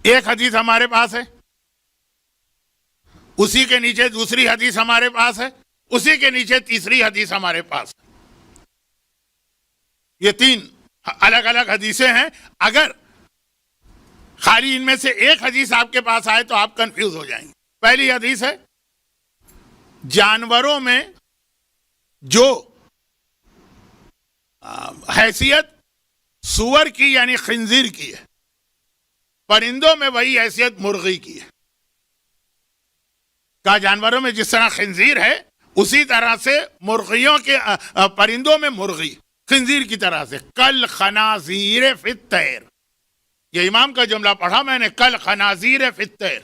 ایک حدیث ہمارے پاس ہے، اسی کے نیچے دوسری حدیث ہمارے پاس ہے، اسی کے نیچے تیسری حدیث ہمارے پاس ہے. یہ تین الگ الگ حدیثیں ہیں. اگر خالی ان میں سے ایک حدیث آپ کے پاس آئے تو آپ کنفیوز ہو جائیں گے. پہلی حدیث ہے جانوروں میں جو حیثیت سور کی یعنی خنزیر کی ہے، پرندوں میں وہی حیثیت مرغی کی ہے. کہا جانوروں میں جس طرح خنزیر ہے اسی طرح سے مرغیوں کے پرندوں میں مرغی خنزیر کی طرح سے. کل خنازیر فی الطیر، یہ امام کا جملہ پڑھا میں نے، کل خنازیر فی الطیر،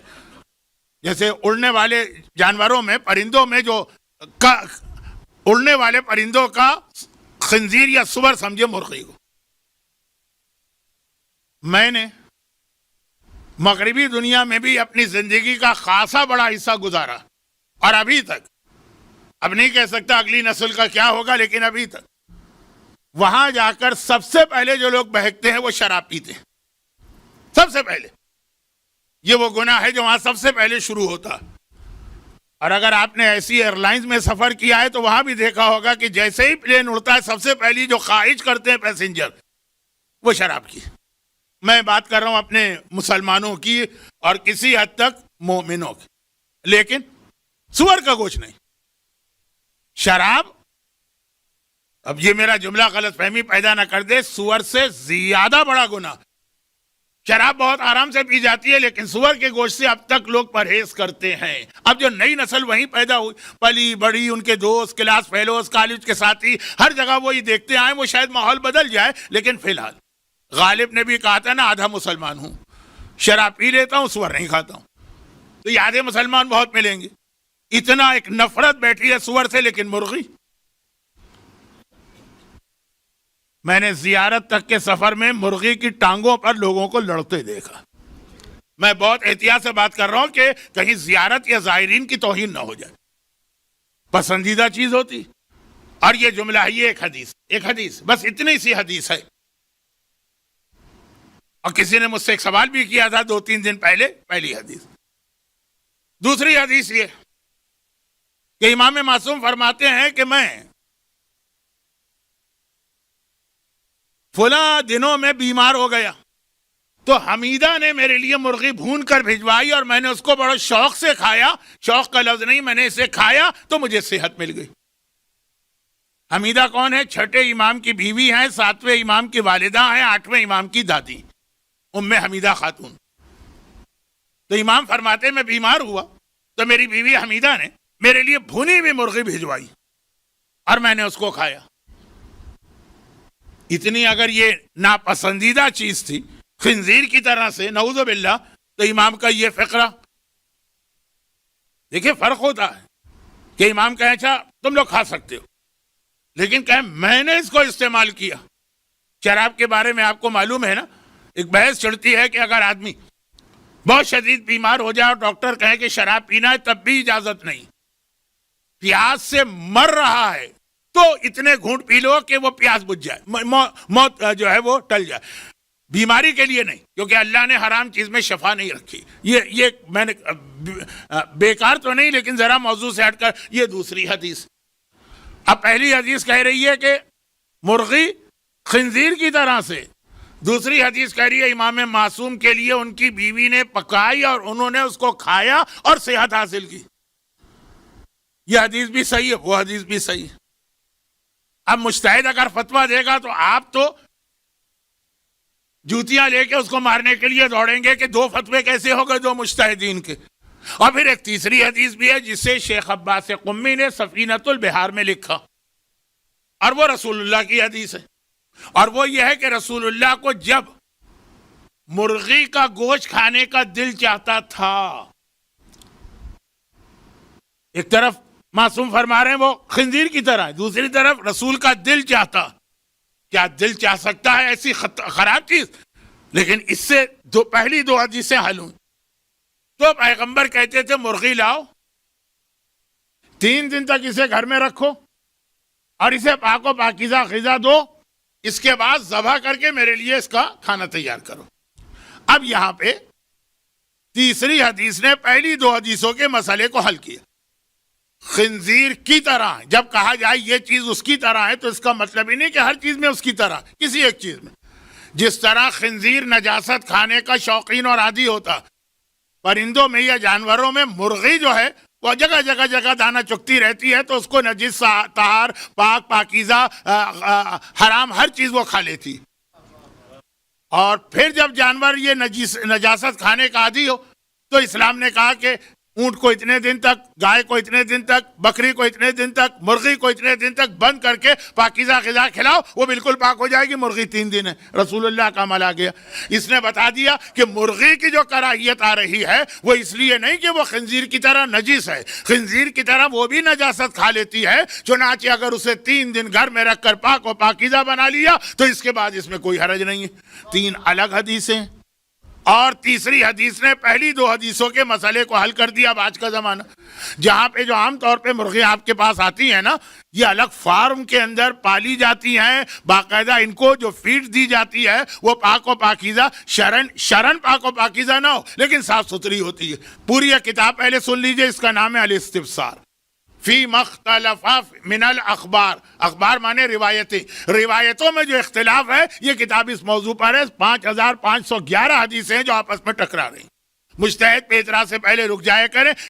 جیسے اڑنے والے جانوروں میں پرندوں میں جو اڑنے والے پرندوں کا خنزیر یا سور سمجھے مرغی کو. میں نے مغربی دنیا میں بھی اپنی زندگی کا خاصا بڑا حصہ گزارا، اور ابھی تک، اب نہیں کہہ سکتا اگلی نسل کا کیا ہوگا، لیکن ابھی تک وہاں جا کر سب سے پہلے جو لوگ بہکتے ہیں وہ شراب پیتے ہیں. سب سے پہلے یہ وہ گناہ ہے جو وہاں سب سے پہلے شروع ہوتا. اور اگر آپ نے ایسی ایئر لائنز میں سفر کیا ہے تو وہاں بھی دیکھا ہوگا کہ جیسے ہی پلین اڑتا ہے سب سے پہلی جو خواہش کرتے ہیں پیسنجر وہ شراب کی. میں بات کر رہا ہوں اپنے مسلمانوں کی اور کسی حد تک مومنوں کی، لیکن سور کا گوشت نہیں. شراب، اب یہ میرا جملہ غلط فہمی پیدا نہ کر دے، سور سے زیادہ بڑا گناہ. شراب بہت آرام سے پی جاتی ہے لیکن سور کے گوشت سے اب تک لوگ پرہیز کرتے ہیں. اب جو نئی نسل وہیں پیدا ہوئی، پلی بڑی، ان کے دوست، کلاس فیلوز، کالج کے ساتھی، ہر جگہ وہی دیکھتے آئے. وہ شاید ماحول بدل جائے لیکن فی الحال غالب نے بھی کہا تھا نا، آدھا مسلمان ہوں، شراب پی لیتا ہوں، سور نہیں کھاتا ہوں. تو یہ آدھے مسلمان بہت ملیں گے. اتنا ایک نفرت بیٹھی ہے سور سے. لیکن مرغی، میں نے زیارت تک کے سفر میں مرغی کی ٹانگوں پر لوگوں کو لڑتے دیکھا. میں بہت احتیاط سے بات کر رہا ہوں کہ کہیں زیارت یا زائرین کی توہین نہ ہو جائے. پسندیدہ چیز ہوتی. اور یہ جملہ ہے، یہ ایک حدیث بس اتنی سی حدیث ہے. اور کسی نے مجھ سے ایک سوال بھی کیا تھا 2-3 دن پہلے. پہلی حدیث. دوسری حدیث یہ کہ امام معصوم فرماتے ہیں کہ میں فلاں دنوں میں بیمار ہو گیا تو حمیدہ نے میرے لیے مرغی بھون کر بھجوائی اور میں نے اس کو بڑا شوق سے کھایا. شوق کا لفظ نہیں، میں نے اسے کھایا تو مجھے صحت مل گئی. حمیدہ کون ہے؟ 6 امام کی بیوی ہیں، 7ویں امام کی والدہ ہیں، 8ویں امام کی دادی، ام حمیدہ خاتون. تو امام فرماتے میں بیمار ہوا تو میری بیوی حمیدہ نے میرے لیے بھونی ہوئی مرغی بھجوائی اور میں نے اس کو کھایا. اتنی اگر یہ ناپسندیدہ چیز تھی خنزیر کی طرح سے، نعوذ باللہ، تو امام کا یہ فقرہ. دیکھیں فرق ہوتا ہے کہ امام کہیں اچھا تم لوگ کھا سکتے ہو، لیکن کہیں میں نے اس کو استعمال کیا. شراب کے بارے میں آپ کو معلوم ہے نا، ایک بحث چڑھتی ہے کہ اگر آدمی بہت شدید بیمار ہو جائے اور ڈاکٹر کہے کہ شراب پینا ہے تب بھی اجازت نہیں. پیاس سے مر رہا ہے تو اتنے گھونٹ پی لو کہ وہ پیاس بجھ جائے، موت جو ہے وہ ٹل جائے. بیماری کے لیے نہیں، کیونکہ اللہ نے حرام چیز میں شفا نہیں رکھی. یہ میں نے بیکار تو نہیں، لیکن ذرا موضوع سے ہٹ کر یہ دوسری حدیث. اب پہلی حدیث کہہ رہی ہے کہ مرغی خنزیر کی طرح سے، دوسری حدیث کہہ رہی ہے امام معصوم کے لیے ان کی بیوی نے پکائی اور انہوں نے اس کو کھایا اور صحت حاصل کی. یہ حدیث بھی صحیح ہے، وہ حدیث بھی صحیح ہے. اب مجتہد اگر فتویٰ دے گا تو آپ تو جوتیاں لے کے اس کو مارنے کے لیے دوڑیں گے کہ 2 فتوے کیسے ہو گئے 2 مجتہدین کے. اور پھر ایک تیسری حدیث بھی ہے جسے شیخ عباس قمی نے سفینۃ البحار میں لکھا، اور وہ رسول اللہ کی حدیث ہے. اور وہ یہ ہے کہ رسول اللہ کو جب مرغی کا گوشت کھانے کا دل چاہتا تھا، ایک طرف معصوم فرما رہے ہیں وہ خنزیر کی طرح ہے، دوسری طرف رسول کا دل چاہتا. کیا دل چاہ سکتا ہے ایسی خراب چیز؟ لیکن اس سے پہلی 2 حدیثیں حل ہوئی. تو پیغمبر کہتے تھے مرغی لاؤ، 3 دن تک اسے گھر میں رکھو اور اسے پاک و پاکیزہ غذا دو، اس کے بعد ذبح کر کے میرے لیے اس کا کھانا تیار کرو. اب یہاں پہ تیسری حدیث نے پہلی دو حدیثوں کے مسئلے کو حل کیا. خنزیر کی طرح جب کہا جائے یہ چیز اس کی طرح ہے تو اس کا مطلب ہی نہیں کہ ہر چیز میں اس کی طرح, کسی ایک چیز میں. جس طرح خنزیر نجاست کھانے کا شوقین اور عادی ہوتا, پرندوں میں یا جانوروں میں مرغی جو ہے وہ جگہ جگہ جگہ دانہ چگتی رہتی ہے تو اس کو نجس, طاہر, پاک, پاکیزہ, حرام ہر چیز وہ کھا لیتی. اور پھر جب جانور یہ نجاست کھانے کا عادی ہو تو اسلام نے کہا کہ اونٹ کو اتنے دن تک, گائے کو اتنے دن تک, بکری کو اتنے دن تک, مرغی کو اتنے دن تک بند کر کے پاکیزہ غذا کھلاؤ, وہ بالکل پاک ہو جائے گی. مرغی 3 دن ہے, رسول اللہ کا عمل آ گیا. اس نے بتا دیا کہ مرغی کی جو کراہیت آ رہی ہے وہ اس لیے نہیں کہ وہ خنزیر کی طرح نجس ہے, خنزیر کی طرح وہ بھی نجاست کھا لیتی ہے, چنانچہ اگر اسے 3 دن گھر میں رکھ کر پاک و پاکیزہ بنا لیا تو اس کے بعد اس میں کوئی حرج نہیں ہے. 3 الگ حدیثیں. اور تیسری حدیث نے پہلی 2 حدیثوں کے مسئلے کو حل کر دیا. اب آج کا زمانہ جہاں پہ جو عام طور پہ مرغی آپ کے پاس آتی ہیں نا, یہ الگ فارم کے اندر پالی جاتی ہیں, باقاعدہ ان کو جو فیڈ دی جاتی ہے وہ پاک و پاکیزہ, شرن پاک و پاکیزہ نہ ہو لیکن صاف ستھری ہوتی ہے. پوری یہ کتاب پہلے سن لیجئے, اس کا نام ہے الاستفسار فی مختلف من الاخبار. اخبار مانے روایتیں, روایتوں میں جو اختلاف ہے یہ کتاب اس موضوع پر ہے. 5511 حدیثیں ہیں جو آپس میں ٹکرا رہی. مجتہد پہ اعتراض سے پہلے رک جایا کریں